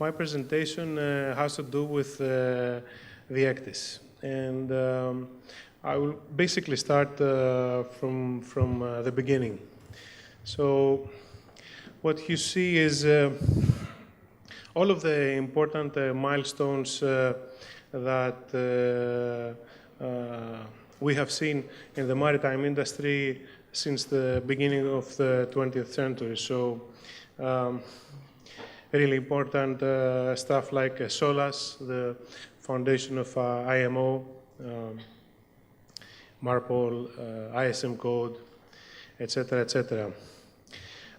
My presentation has to do with the ECDIS. And I will basically start from the beginning. So what you see is all of the important milestones that we have seen in the maritime industry since the beginning of the 20th century. So really important stuff like SOLAS, the foundation of IMO, MARPOL, ISM code, etc., etc.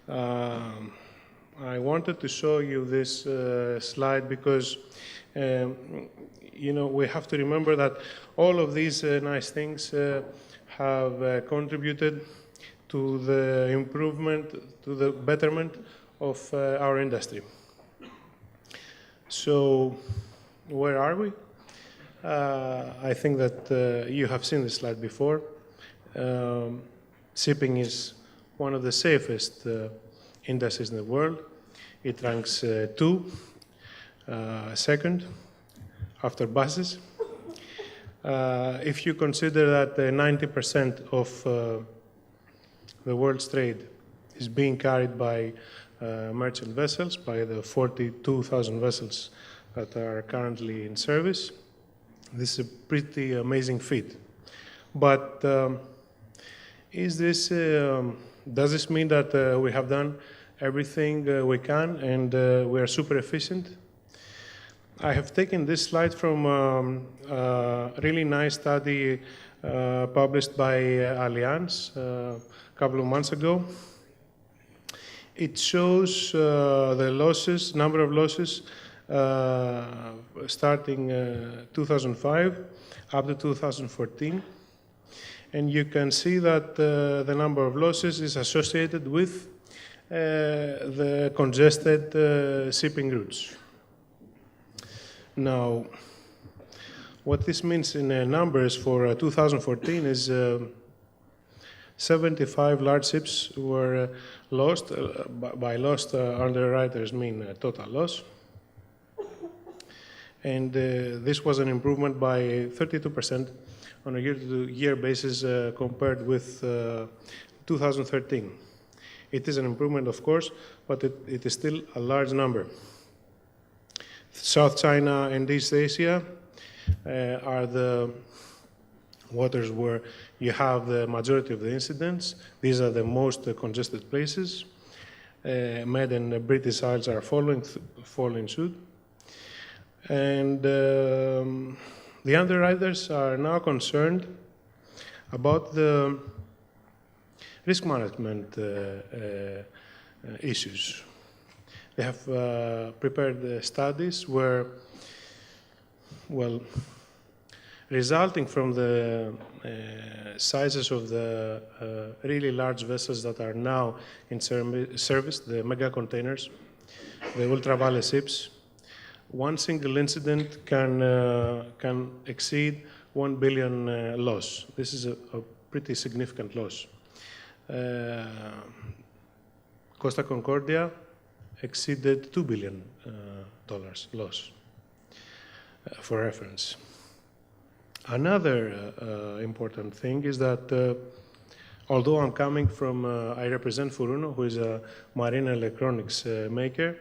I wanted to show you this slide because we have to remember that all of these nice things have contributed to the improvement, to the betterment of our industry. So, where are we? I think that you have seen this slide before. Shipping is one of the safest industries in the world. It ranks second after buses. If you consider that 90% of the world's trade is being carried by merchant vessels, by the 42,000 vessels that are currently in service, this is a pretty amazing feat. But does this mean that we have done everything we can and we are super efficient? I have taken this slide from a really nice study published by Allianz a couple of months ago. It shows the losses, number of losses starting 2005 up to 2014. And you can see that the number of losses is associated with the congested shipping routes. Now, what this means in numbers for 2014 is 75 large ships were lost. By lost, underwriters mean total loss. And this was an improvement by 32% on a year-to-year basis compared with 2013. It is an improvement, of course, but it is still a large number. South China and East Asia are the waters where you have the majority of the incidents. These are the most congested places. Med and British Isles are following suit. And the underwriters are now concerned about the risk management issues. They have prepared studies where, well, resulting from the sizes of the really large vessels that are now in service, the mega containers, the ultraviolet ships, one single incident can exceed 1 billion loss. This is a pretty significant loss. Costa Concordia exceeded $2 billion loss, for reference. Another important thing is that although I'm coming from, I represent FURUNO, who is a marine electronics maker,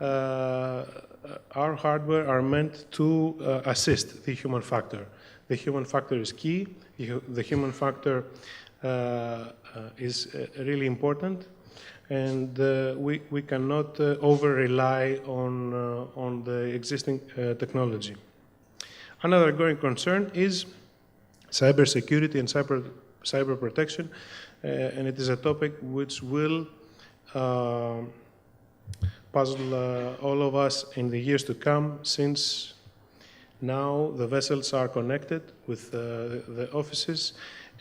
our hardware are meant to assist the human factor. The human factor is key. The human factor is really important, and we cannot over-rely on the existing technology. Another growing concern is cybersecurity and cyber protection, and it is a topic which will puzzle all of us in the years to come, since now the vessels are connected with the offices,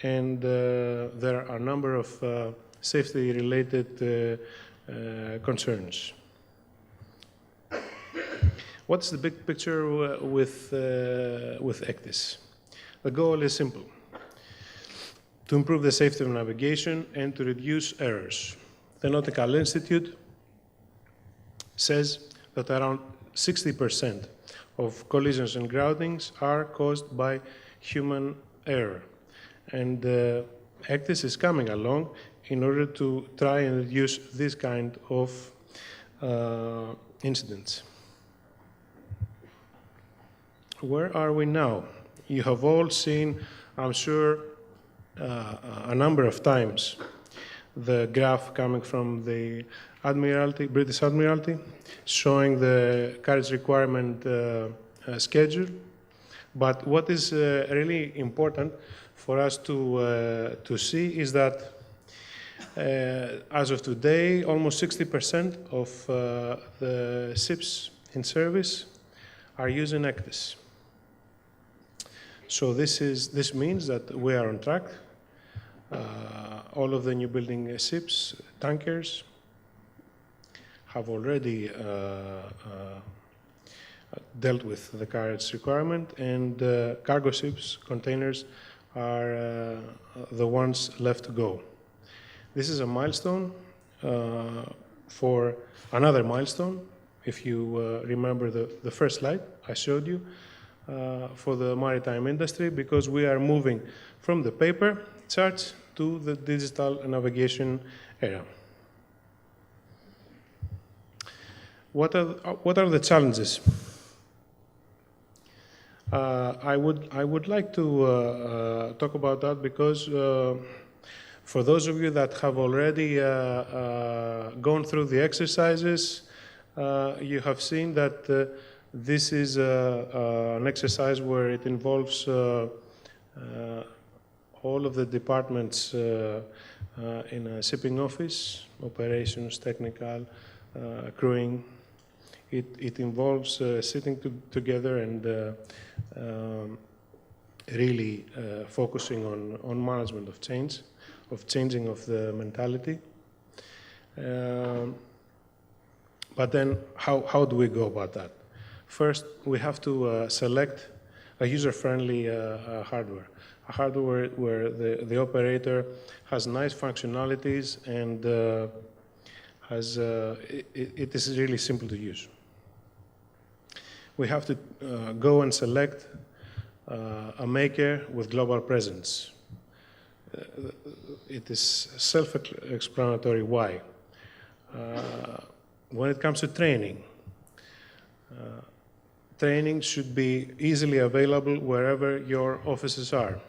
and there are a number of safety-related concerns. What's the big picture with ECDIS? The goal is simple: to improve the safety of navigation and to reduce errors. The Nautical Institute says that around 60% of collisions and groundings are caused by human error. And ECDIS is coming along in order to try and reduce this kind of incidents. Where are we now? You have all seen, I'm sure, a number of times the graph coming from the Admiralty, British Admiralty, showing the carriage requirement schedule. But what is really important for us to see is that as of today, almost 60% of the ships in service are using ECDIS. So this means that we are on track. All of the new building ships, tankers, have already dealt with the carriage requirement, and cargo ships, containers, are the ones left to go. This is a milestone for another milestone. If you remember the first slide I showed you for the maritime industry, because we are moving from the paper charts to the digital navigation era. What are the challenges? I would like to talk about that because for those of you that have already gone through the exercises, you have seen that this is an exercise where it involves all of the departments in a shipping office, operations, technical, crewing. It involves sitting together and really focusing on management of change, of changing of the mentality. But then how do we go about that? First, we have to select a user-friendly hardware. A hardware where the operator has nice functionalities and it is really simple to use. We have to go and select a maker with global presence. It is self-explanatory why. When it comes to training, training should be easily available wherever your offices are,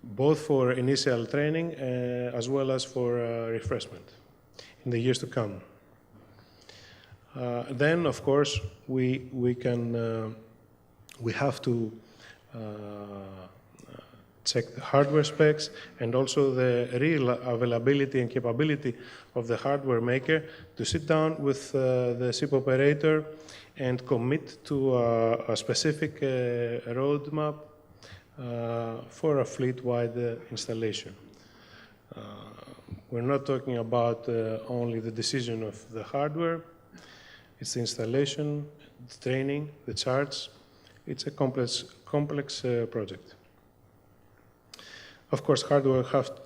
both for initial training as well as for refreshment in the years to come. Then, of course, we have to check the hardware specs and also the real availability and capability of the hardware maker to sit down with the ship operator and commit to a specific roadmap for a fleet-wide installation. We're not talking about only the decision of the hardware. It's the installation, the training, the charts. It's a complex project. Of course, hardware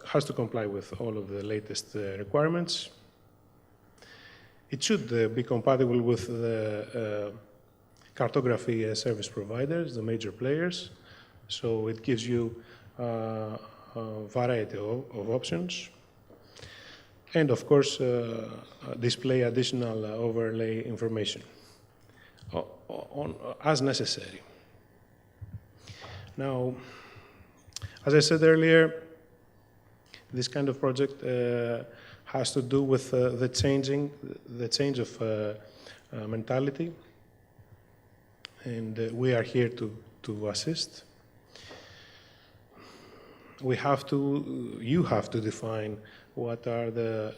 has to comply with all of the latest requirements. It should be compatible with the cartography service providers, the major players. So it gives you a variety of options. And of course, display additional overlay information as necessary. Now, as I said earlier, this kind of project has to do with the change of mentality, and we are here to assist. You have to define what are the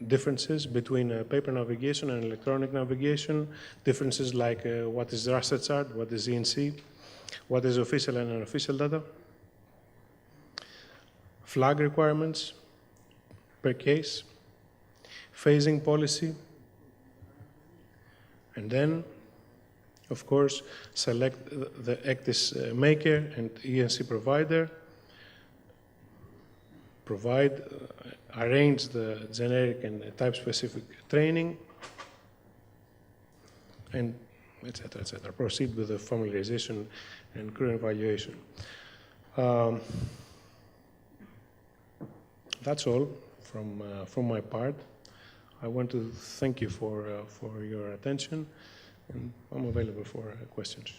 differences between paper navigation and electronic navigation, differences like what is raster chart, what is ENC, what is official and unofficial data, flag requirements per case, phasing policy, and then, of course, select the ECDIS maker and ENC provider, arrange the generic and type-specific training, and etc., etc. Proceed with the familiarization and current evaluation. That's all from my part. I want to thank you for your attention, and I'm available for questions.